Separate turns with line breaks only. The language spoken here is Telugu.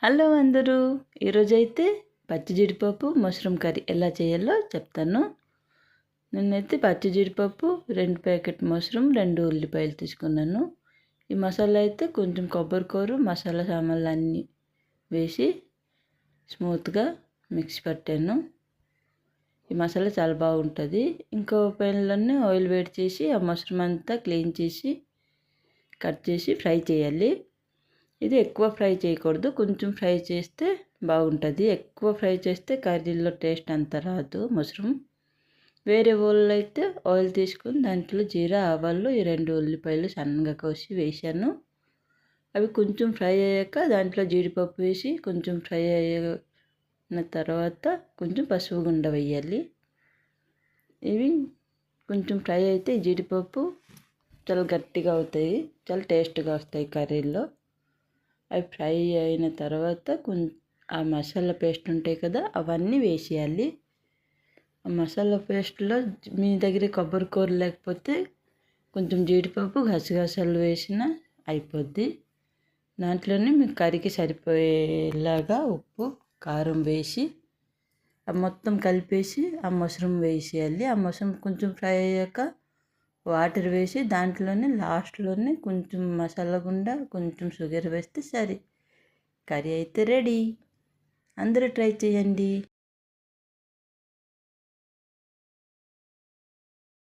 హలో అందరూ, ఈరోజైతే పచ్చి జీడిపప్పు మష్రూమ్ కర్రీ ఎలా చేయాలో చెప్తాను. నేనైతే పచ్చి జీడిపప్పు 2 ప్యాకెట్ మష్రూమ్ 2 ఉల్లిపాయలు తీసుకున్నాను. ఈ మసాలా అయితే కొంచెం కొబ్బరికూర మసాలా సామాన్లు అన్నీ వేసి స్మూత్గా మిక్స్ పట్టాను. ఈ మసాలా చాలా బాగుంటుంది. ఇంకో ప్యాన్లోనే ఆయిల్ వేడి చేసి ఆ మష్రూమ్ అంతా క్లీన్ చేసి కట్ చేసి ఫ్రై చేయాలి. ఇది ఎక్కువ ఫ్రై చేయకూడదు, కొంచెం ఫ్రై చేస్తే బాగుంటుంది. ఎక్కువ ఫ్రై చేస్తే కర్రీలో టేస్ట్ అంత రాదు మష్రూమ్. వేరే వాళ్ళు అయితే ఆయిల్ తీసుకొని దాంట్లో జీరా ఆవాలు ఈ 2 ఉల్లిపాయలు సన్నగా కోసి వేసాను. అవి కొంచెం ఫ్రై అయ్యాక దాంట్లో జీడిపప్పు వేసి కొంచెం ఫ్రై అయిన తర్వాత కొంచెం పసుపు గుండ వేయాలి. ఇవి కొంచెం ఫ్రై అయితే జీడిపప్పు చాలా గట్టిగా అవుతాయి, చాలా టేస్ట్గా వస్తాయి కర్రీలో. అవి ఫ్రై అయిన తర్వాత ఆ మసాలా పేస్ట్ ఉంటాయి కదా, అవన్నీ వేసేయాలి. ఆ మసాలా పేస్ట్లో మీ దగ్గర కొబ్బరికూర లేకపోతే కొంచెం జీడిపప్పు గసగసాలు వేసినా అయిపోద్ది. దాంట్లోనే మీకు కర్రీకి సరిపోయేలాగా ఉప్పు కారం వేసి మొత్తం కలిపేసి ఆ మష్రూమ్ వేసేయాలి. ఆ మష్రూమ్ కొంచెం ఫ్రై అయ్యాక వాటర్ వేసి దాంట్లోనే లాస్ట్లోనే కొంచెం మసాలా గుండ కొంచెం షుగర్ వేస్తే సరే, కర్రీ అయితే రెడీ. అందరూ ట్రై చేయండి.